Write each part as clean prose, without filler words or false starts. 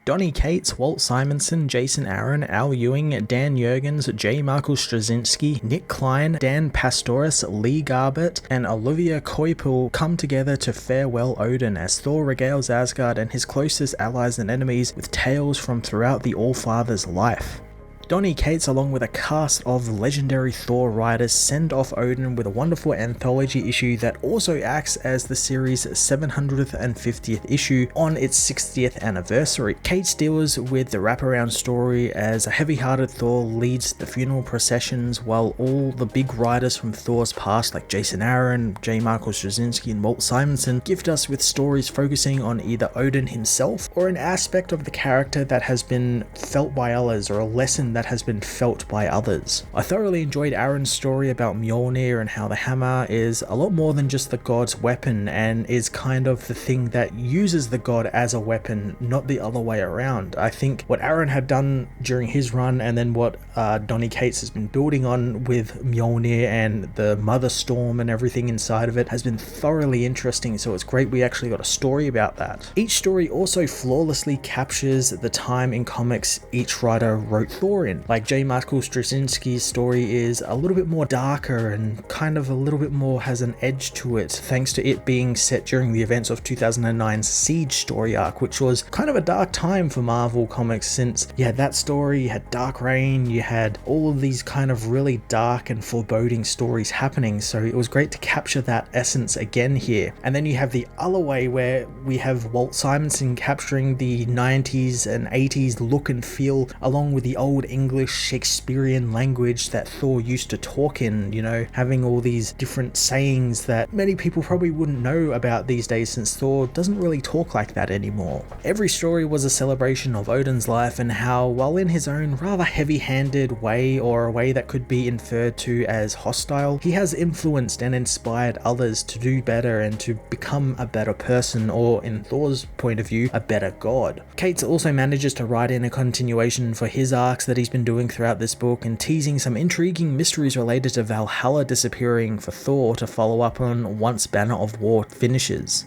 Donny Cates, Walt Simonson, Jason Aaron, Al Ewing, Dan Jurgens, J. Michael Straczynski, Nick Klein, Dan Pastoris, Lee Garbett, and Olivia Coipel come together to farewell Odin as Thor regales Asgard and his closest allies and enemies with tales from throughout the All-Father's life. Donny Cates, along with a cast of legendary Thor writers, send off Odin with a wonderful anthology issue that also acts as the series' 750th issue on its 60th anniversary. Cates deals with the wraparound story as a heavy-hearted Thor leads the funeral processions while all the big writers from Thor's past like Jason Aaron, J. Michael Straczynski, and Walt Simonson gift us with stories focusing on either Odin himself or an aspect of the character that has been felt by others or a lesson that has been felt by others. I thoroughly enjoyed Aaron's story about Mjolnir and how the hammer is a lot more than just the god's weapon and is kind of the thing that uses the god as a weapon, not the other way around. I think what Aaron had done during his run and then what Donny Cates has been building on with Mjolnir and the Mother Storm and everything inside of it has been thoroughly interesting, so it's great we actually got a story about that. Each story also flawlessly captures the time in comics each writer wrote Thor in. Like J. Michael Straczynski's story is a little bit more darker and kind of a little bit more has an edge to it, thanks to it being set during the events of 2009's Siege story arc, which was kind of a dark time for Marvel Comics since you had that story, you had Dark Reign, you had all of these kind of really dark and foreboding stories happening, so it was great to capture that essence again here. And then you have the other way where we have Walt Simonson capturing the 90s and 80s look and feel along with the old English Shakespearean language that Thor used to talk in, you know, having all these different sayings that many people probably wouldn't know about these days since Thor doesn't really talk like that anymore. Every story was a celebration of Odin's life and how, while in his own rather heavy-handed way or a way that could be inferred to as hostile, he has influenced and inspired others to do better and to become a better person, or in Thor's point of view, a better god. Cates also manages to write in a continuation for his arcs that he's been doing throughout this book and teasing some intriguing mysteries related to Valhalla disappearing for Thor to follow up on once Banner of War finishes.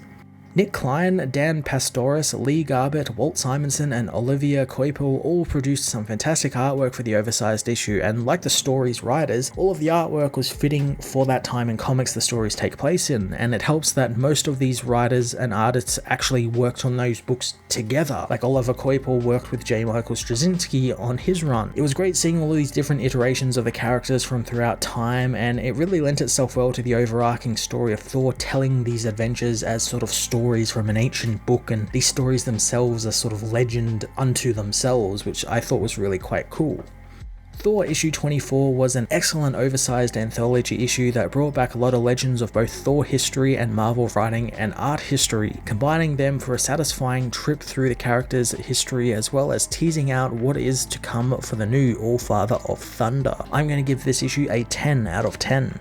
Nick Klein, Dan Pastoris, Lee Garbett, Walt Simonson, and Olivia Coipel all produced some fantastic artwork for the oversized issue, and like the story's writers, all of the artwork was fitting for that time in comics the stories take place in, and it helps that most of these writers and artists actually worked on those books together. Like Oliver Coipel worked with J. Michael Straczynski on his run. It was great seeing all these different iterations of the characters from throughout time, and it really lent itself well to the overarching story of Thor telling these adventures as sort of stories from an ancient book, and these stories themselves are sort of legend unto themselves, which I thought was really quite cool. Thor issue 24 was an excellent oversized anthology issue that brought back a lot of legends of both Thor history and Marvel writing and art history, combining them for a satisfying trip through the characters' history as well as teasing out what is to come for the new All-Father of Thunder. I'm going to give this issue a 10 out of 10.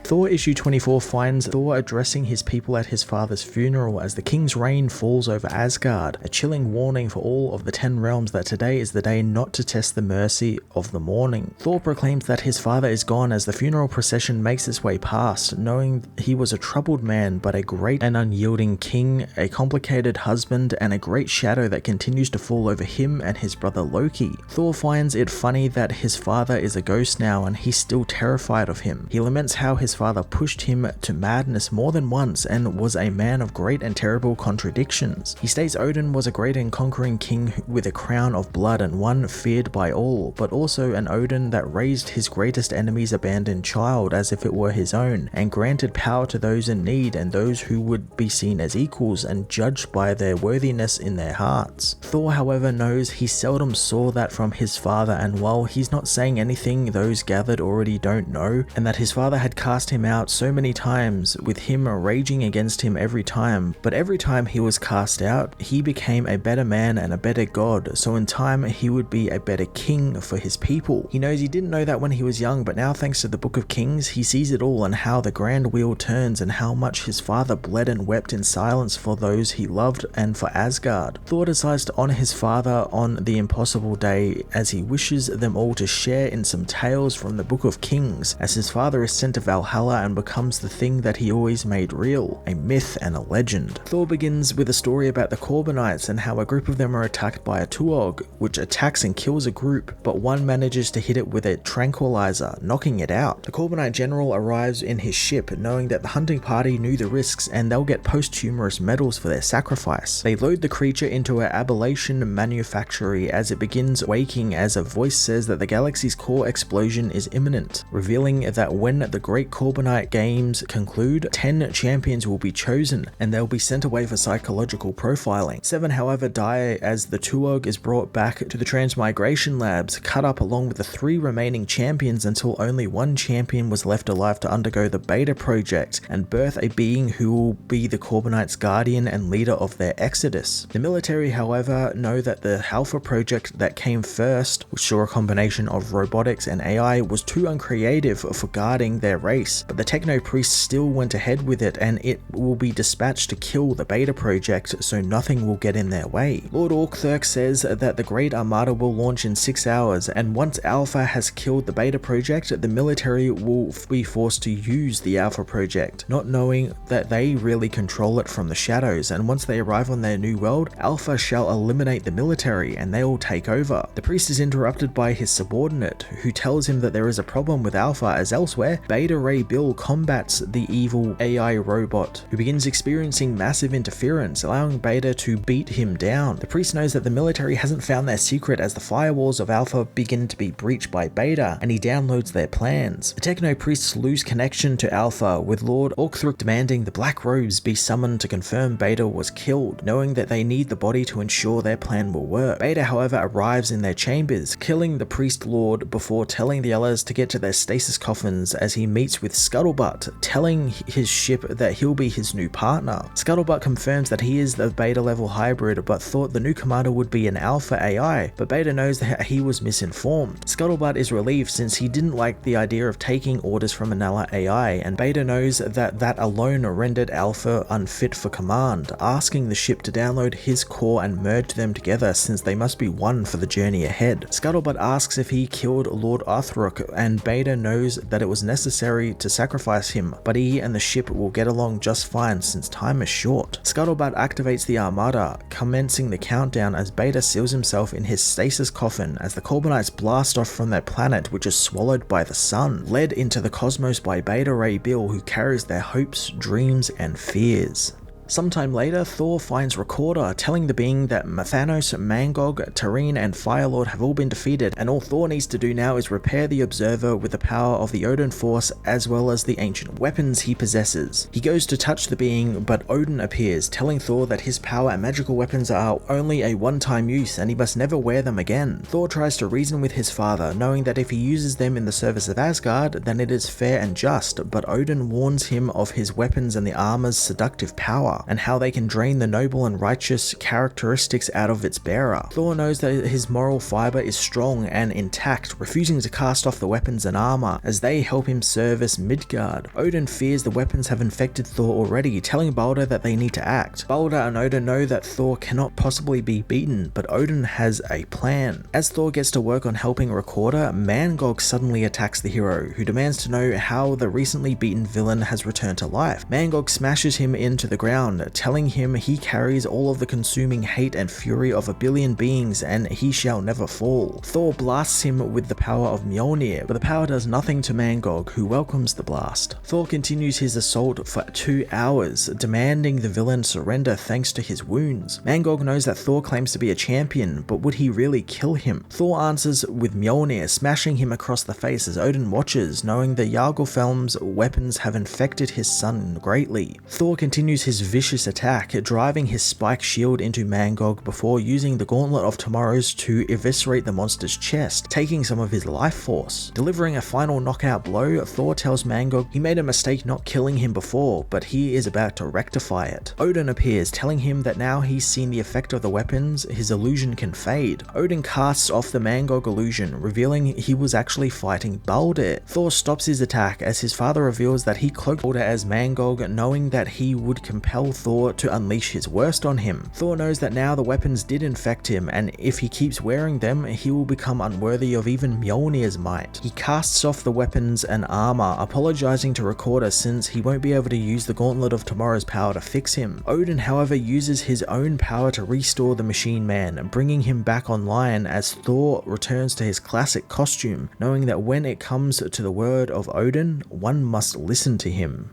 Thor issue 24 finds Thor addressing his people at his father's funeral as the king's reign falls over Asgard, a chilling warning for all of the 10 realms that today is the day not to test the mercy of the mourning. Thor proclaims that his father is gone as the funeral procession makes its way past, knowing he was a troubled man but a great and unyielding king, a complicated husband, and a great shadow that continues to fall over him and his brother Loki. Thor finds it funny that his father is a ghost now and he's still terrified of him. He laments how his father pushed him to madness more than once and was a man of great and terrible contradictions. He states Odin was a great and conquering king with a crown of blood and one feared by all, but also an Odin that raised his greatest enemy's abandoned child as if it were his own, and granted power to those in need and those who would be seen as equals and judged by their worthiness in their hearts. Thor, however, knows he seldom saw that from his father, and while he's not saying anything those gathered already don't know, and that his father had cast him out so many times, with him raging against him every time, but every time he was cast out, he became a better man and a better god, so in time he would be a better king for his people. He knows he didn't know that when he was young, but now thanks to the Book of Kings, he sees it all and how the grand wheel turns and how much his father bled and wept in silence for those he loved and for Asgard. Thor decides to honor his father on the impossible day as he wishes them all to share in some tales from the Book of Kings, as his father is sent to Valhalla Valhalla and becomes the thing that he always made real, a myth and a legend. Thor begins with a story about the Corbinites and how a group of them are attacked by a Tuog, which attacks and kills a group, but one manages to hit it with a tranquilizer, knocking it out. The Corbinite general arrives in his ship, knowing that the hunting party knew the risks and they'll get posthumous medals for their sacrifice. They load the creature into an ablation manufactory as it begins waking as a voice says that the galaxy's core explosion is imminent, revealing that when the Great Corbinite Games conclude, 10 champions will be chosen and they'll be sent away for psychological profiling. 7 however die as the Tuog is brought back to the transmigration labs, cut up along with the 3 remaining champions until only 1 champion was left alive to undergo the Beta Project and birth a being who will be the Corbinites' guardian and leader of their exodus. The military however know that the Alpha Project that came first, which saw a combination of robotics and AI, was too uncreative for guarding their race, but the Techno Priests still went ahead with it and it will be dispatched to kill the Beta Project so nothing will get in their way. Lord Orkthurk says that the Great Armada will launch in 6 hours, and once Alpha has killed the Beta Project, the military will be forced to use the Alpha Project, not knowing that they really control it from the shadows, and once they arrive on their new world, Alpha shall eliminate the military and they will take over. The priest is interrupted by his subordinate, who tells him that there is a problem with Alpha as elsewhere, Beta Ray Bill combats the evil AI robot, who begins experiencing massive interference, allowing Beta to beat him down. The priest knows that the military hasn't found their secret as the firewalls of Alpha begin to be breached by Beta, and he downloads their plans. The Techno Priests lose connection to Alpha, with Lord Orkthurk demanding the Black Robes be summoned to confirm Beta was killed, knowing that they need the body to ensure their plan will work. Beta however arrives in their chambers, killing the Priest Lord before telling the others to get to their stasis coffins as he meets with Scuttlebutt, telling his ship that he'll be his new partner. Scuttlebutt confirms that he is the Beta level hybrid, but thought the new commander would be an Alpha AI, but Beta knows that he was misinformed. Scuttlebutt is relieved since he didn't like the idea of taking orders from another AI, and Beta knows that alone rendered Alpha unfit for command, asking the ship to download his core and merge them together since they must be one for the journey ahead. Scuttlebutt asks if he killed Lord Arthruk, and Beta knows that it was necessary to sacrifice him, but he and the ship will get along just fine since time is short. Scuttlebutt activates the Armada, commencing the countdown as Beta seals himself in his stasis coffin as the Corbinites blast off from their planet, which is swallowed by the sun, led into the cosmos by Beta Ray Bill, who carries their hopes, dreams, and fears. Sometime later, Thor finds Recorder, telling the being that Thanos, Mangog, Tareen, and Firelord have all been defeated, and all Thor needs to do now is repair the Observer with the power of the Odin Force as well as the ancient weapons he possesses. He goes to touch the being, but Odin appears, telling Thor that his power and magical weapons are only a one-time use and he must never wear them again. Thor tries to reason with his father, knowing that if he uses them in the service of Asgard, then it is fair and just, but Odin warns him of his weapons and the armor's seductive power, and how they can drain the noble and righteous characteristics out of its bearer. Thor knows that his moral fiber is strong and intact, refusing to cast off the weapons and armor as they help him service Midgard. Odin fears the weapons have infected Thor already, telling Balder that they need to act. Balder and Odin know that Thor cannot possibly be beaten, but Odin has a plan. As Thor gets to work on helping Recorder, Mangog suddenly attacks the hero, who demands to know how the recently beaten villain has returned to life. Mangog smashes him into the ground, telling him he carries all of the consuming hate and fury of a billion beings and he shall never fall. Thor blasts him with the power of Mjolnir, but the power does nothing to Mangog, who welcomes the blast. Thor continues his assault for 2 hours, demanding the villain surrender thanks to his wounds. Mangog knows that Thor claims to be a champion, but would he really kill him? Thor answers with Mjolnir, smashing him across the face as Odin watches, knowing that Jarlfelm's weapons have infected his son greatly. Thor continues his vicious attack, driving his spike shield into Mangog before using the Gauntlet of Tomorrows to eviscerate the monster's chest, taking some of his life force. Delivering a final knockout blow, Thor tells Mangog he made a mistake not killing him before, but he is about to rectify it. Odin appears, telling him that now he's seen the effect of the weapons, his illusion can fade. Odin casts off the Mangog illusion, revealing he was actually fighting Balder. Thor stops his attack as his father reveals that he cloaked Balder as Mangog, knowing that he would compel tell Thor to unleash his worst on him. Thor knows that now the weapons did infect him, and if he keeps wearing them, he will become unworthy of even Mjolnir's might. He casts off the weapons and armor, apologizing to Recorder since he won't be able to use the Gauntlet of Tomorrow's power to fix him. Odin, however, uses his own power to restore the Machine Man, bringing him back online as Thor returns to his classic costume, knowing that when it comes to the word of Odin, one must listen to him.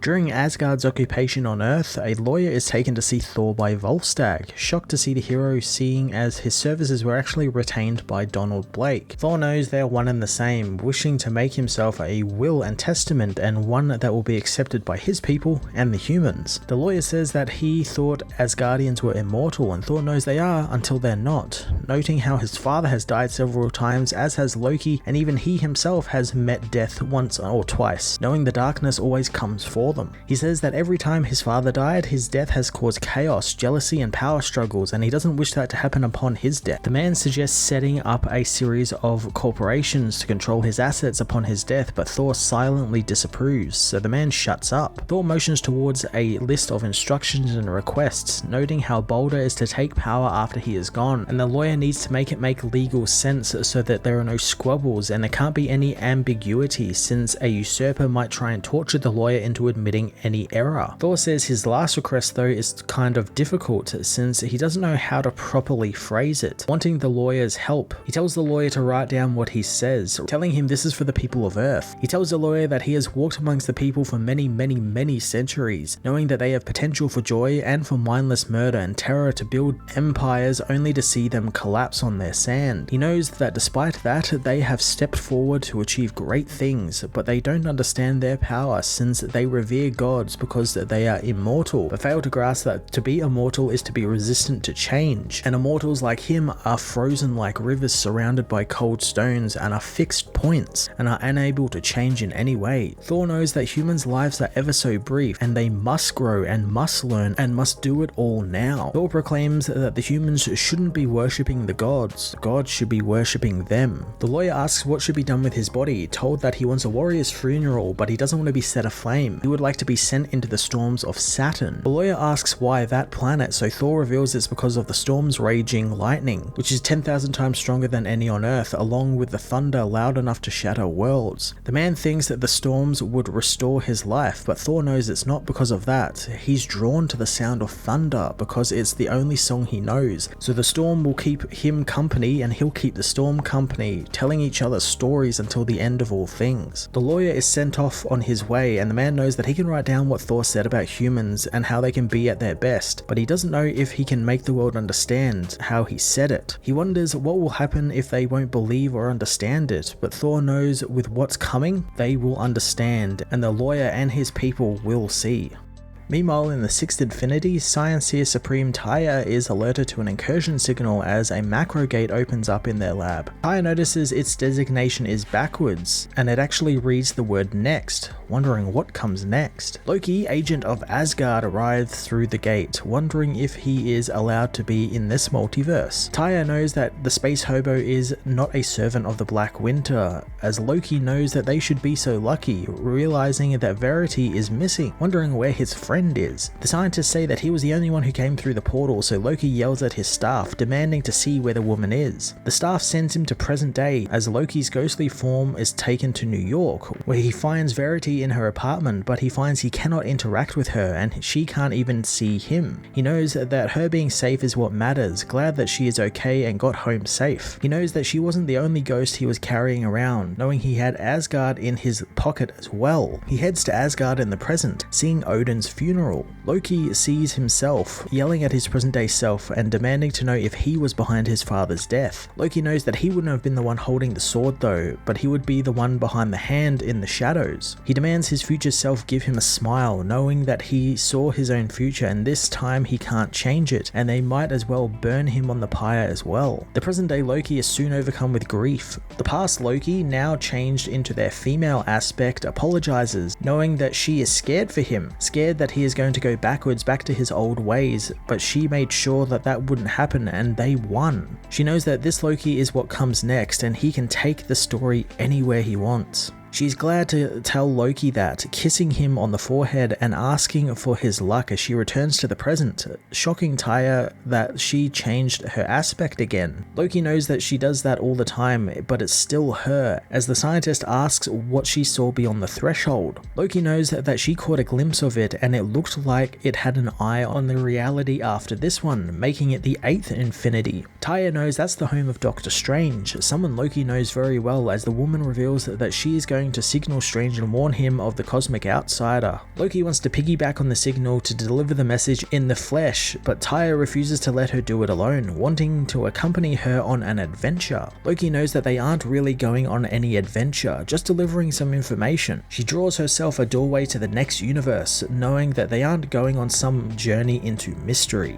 During Asgard's occupation on Earth, a lawyer is taken to see Thor by Volstagg, shocked to see the hero seeing as his services were actually retained by Donald Blake. Thor knows they are one and the same, wishing to make himself a will and testament, and one that will be accepted by his people and the humans. The lawyer says that he thought Asgardians were immortal, and Thor knows they are until they're not, noting how his father has died several times, as has Loki, and even he himself has met death once or twice, knowing the darkness always comes for them. He says that every time his father died, his death has caused chaos, jealousy, and power struggles, and he doesn't wish that to happen upon his death. The man suggests setting up a series of corporations to control his assets upon his death, but Thor silently disapproves, so the man shuts up. Thor motions towards a list of instructions and requests, noting how Balder is to take power after he is gone, and the lawyer needs to make it make legal sense so that there are no squabbles and there can't be any ambiguity, since a usurper might try and torture the lawyer into admitting any error. Thor says his last request though is kind of difficult since he doesn't know how to properly phrase it. Wanting the lawyer's help, he tells the lawyer to write down what he says, telling him this is for the people of Earth. He tells the lawyer that he has walked amongst the people for many centuries, knowing that they have potential for joy and for mindless murder and terror to build empires only to see them collapse on their sand. He knows that despite that, they have stepped forward to achieve great things, but they don't understand their power since they revere gods because they are immortal, but fail to grasp that to be immortal is to be resistant to change, and immortals like him are frozen like rivers surrounded by cold stones and are fixed points and are unable to change in any way. Thor knows that humans' lives are ever so brief and they must grow and must learn and must do it all now. Thor proclaims that the humans shouldn't be worshipping the gods should be worshipping them. The lawyer asks what should be done with his body, told that he wants a warrior's funeral but he doesn't want to be set aflame. He would like to be sent into the storms of Saturn. The lawyer asks why that planet, so Thor reveals it's because of the storm's raging lightning, which is 10,000 times stronger than any on Earth, along with the thunder loud enough to shatter worlds. The man thinks that the storms would restore his life, but Thor knows it's not because of that. He's drawn to the sound of thunder because it's the only song he knows, so the storm will keep him company and he'll keep the storm company, telling each other stories until the end of all things. The lawyer is sent off on his way, and the man knows that he can write down what Thor said about humans and how they can be at their best, but he doesn't know if he can make the world understand how he said it. He wonders what will happen if they won't believe or understand it, but Thor knows with what's coming, they will understand, and the lawyer and his people will see. Meanwhile, in the Sixth Infinity, Scienceer Supreme Tyr is alerted to an incursion signal as a macro gate opens up in their lab. Tyr notices its designation is backwards, and it actually reads the word next, wondering what comes next. Loki, agent of Asgard, arrives through the gate, wondering if he is allowed to be in this multiverse. Tyr knows that the space hobo is not a servant of the Black Winter, as Loki knows that they should be so lucky, realizing that Verity is missing, wondering where his friend is. The scientists say that he was the only one who came through the portal, so Loki yells at his staff, demanding to see where the woman is. The staff sends him to present day, as Loki's ghostly form is taken to New York, where he finds Verity in her apartment, but he finds he cannot interact with her and she can't even see him. He knows that her being safe is what matters, glad that she is okay and got home safe. He knows that she wasn't the only ghost he was carrying around, knowing he had Asgard in his pocket as well. He heads to Asgard in the present, seeing Odin's funeral. Loki sees himself, yelling at his present day self and demanding to know if he was behind his father's death. Loki knows that he wouldn't have been the one holding the sword though, but he would be the one behind the hand in the shadows. He demands his future self give him a smile, knowing that he saw his own future and this time he can't change it, and they might as well burn him on the pyre as well. The present day Loki is soon overcome with grief. The past Loki, now changed into their female aspect, apologizes, knowing that she is scared for him, scared that he is going to go backwards back to his old ways, but she made sure that that wouldn't happen and they won. She knows that this Loki is what comes next and he can take the story anywhere he wants. She's glad to tell Loki that, kissing him on the forehead and asking for his luck as she returns to the present, shocking Tyr that she changed her aspect again. Loki knows that she does that all the time, but it's still her, as the scientist asks what she saw beyond the threshold. Loki knows that she caught a glimpse of it and it looked like it had an eye on the reality after this one, making it the 8th infinity. Tyr knows that's the home of Doctor Strange, someone Loki knows very well, as the woman reveals that she is going to signal Strange and warn him of the cosmic outsider. Loki wants to piggyback on the signal to deliver the message in the flesh, but Tyr refuses to let her do it alone, wanting to accompany her on an adventure. Loki knows that they aren't really going on any adventure, just delivering some information. She draws herself a doorway to the next universe, knowing that they aren't going on some journey into mystery.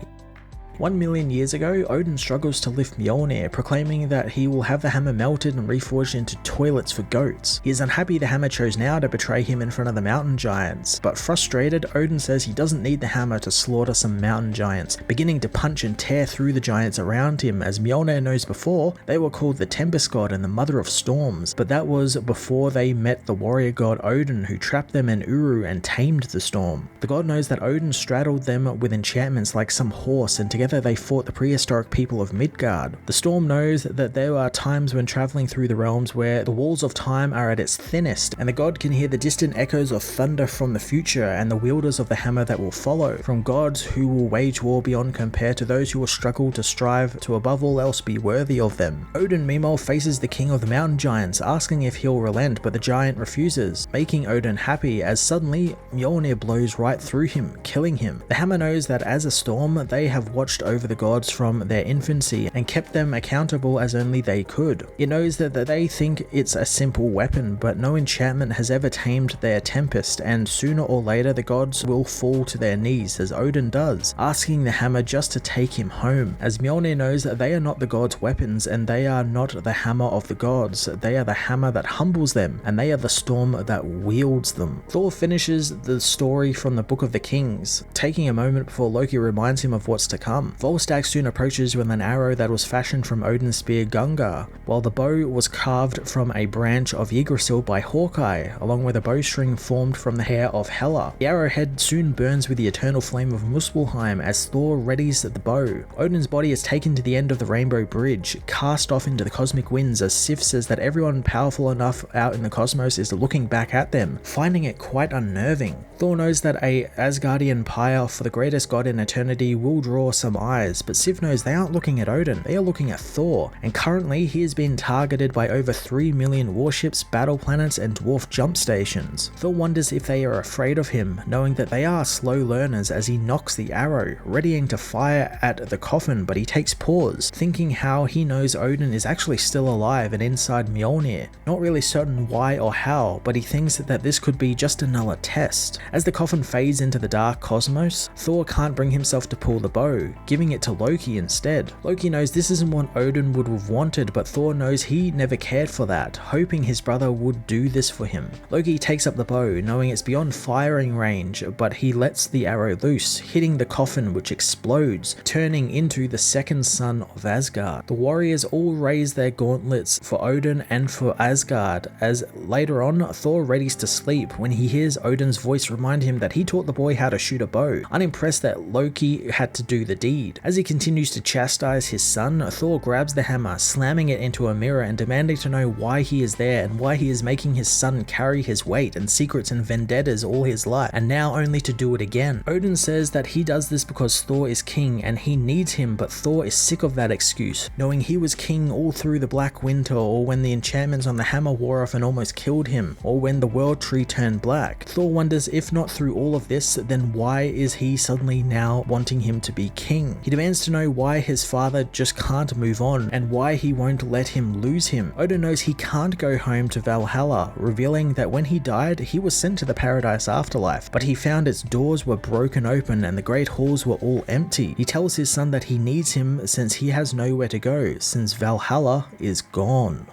1 million years ago, Odin struggles to lift Mjolnir, proclaiming that he will have the hammer melted and reforged into toilets for goats. He is unhappy the hammer chose now to betray him in front of the mountain giants, but frustrated, Odin says he doesn't need the hammer to slaughter some mountain giants, beginning to punch and tear through the giants around him. As Mjolnir knows before, they were called the Tempest God and the Mother of Storms, but that was before they met the warrior god Odin, who trapped them in Uru and tamed the storm. The god knows that Odin straddled them with enchantments like some horse, and together they fought the prehistoric people of Midgard. The storm knows that there are times when traveling through the realms where the walls of time are at its thinnest, and the god can hear the distant echoes of thunder from the future and the wielders of the hammer that will follow, from gods who will wage war beyond compare to those who will struggle to strive to above all else be worthy of them. Odin meanwhile faces the king of the mountain giants, asking if he'll relent, but the giant refuses, making Odin happy as suddenly Mjolnir blows right through him, killing him. The hammer knows that as a storm, they have watched over the gods from their infancy and kept them accountable as only they could. It knows that they think it's a simple weapon, but no enchantment has ever tamed their tempest, and sooner or later the gods will fall to their knees, as Odin does, asking the hammer just to take him home, as Mjolnir knows that they are not the gods' weapons and they are not the hammer of the gods. They are the hammer that humbles them, and they are the storm that wields them. Thor finishes the story from the Book of the Kings, taking a moment before Loki reminds him of what's to come. Volstagg soon approaches with an arrow that was fashioned from Odin's spear Gunga, while the bow was carved from a branch of Yggdrasil by Hawkeye, along with a bowstring formed from the hair of Hela. The arrowhead soon burns with the eternal flame of Muspelheim as Thor readies the bow. Odin's body is taken to the end of the Rainbow Bridge, cast off into the cosmic winds as Sif says that everyone powerful enough out in the cosmos is looking back at them, finding it quite unnerving. Thor knows that a Asgardian pyre for the greatest god in eternity will draw some eyes, but Sif knows they aren't looking at Odin, they are looking at Thor, and currently he has been targeted by over 3 million warships, battle planets, and dwarf jump stations. Thor wonders if they are afraid of him, knowing that they are slow learners, as he knocks the arrow, readying to fire at the coffin, but he takes pause, thinking how he knows Odin is actually still alive and inside Mjolnir. Not really certain why or how, but he thinks that this could be just another test. As the coffin fades into the dark cosmos, Thor can't bring himself to pull the bow, giving it to Loki instead. Loki knows this isn't what Odin would have wanted, but Thor knows he never cared for that, hoping his brother would do this for him. Loki takes up the bow, knowing it's beyond firing range, but he lets the arrow loose, hitting the coffin, which explodes, turning into the second son of Asgard. The warriors all raise their gauntlets for Odin and for Asgard, as later on Thor readies to sleep when he hears Odin's voice remind him that he taught the boy how to shoot a bow, unimpressed that Loki had to do the deed. As he continues to chastise his son, Thor grabs the hammer, slamming it into a mirror and demanding to know why he is there and why he is making his son carry his weight and secrets and vendettas all his life, and now only to do it again. Odin says that he does this because Thor is king and he needs him, but Thor is sick of that excuse, knowing he was king all through the Black Winter, or when the enchantments on the hammer wore off and almost killed him, or when the world tree turned black. Thor wonders if not through all of this, then why is he suddenly now wanting him to be king? He demands to know why his father just can't move on and why he won't let him lose him. Odin knows he can't go home to Valhalla, revealing that when he died, he was sent to the paradise afterlife, but he found its doors were broken open and the great halls were all empty. He tells his son that he needs him since he has nowhere to go, since Valhalla is gone.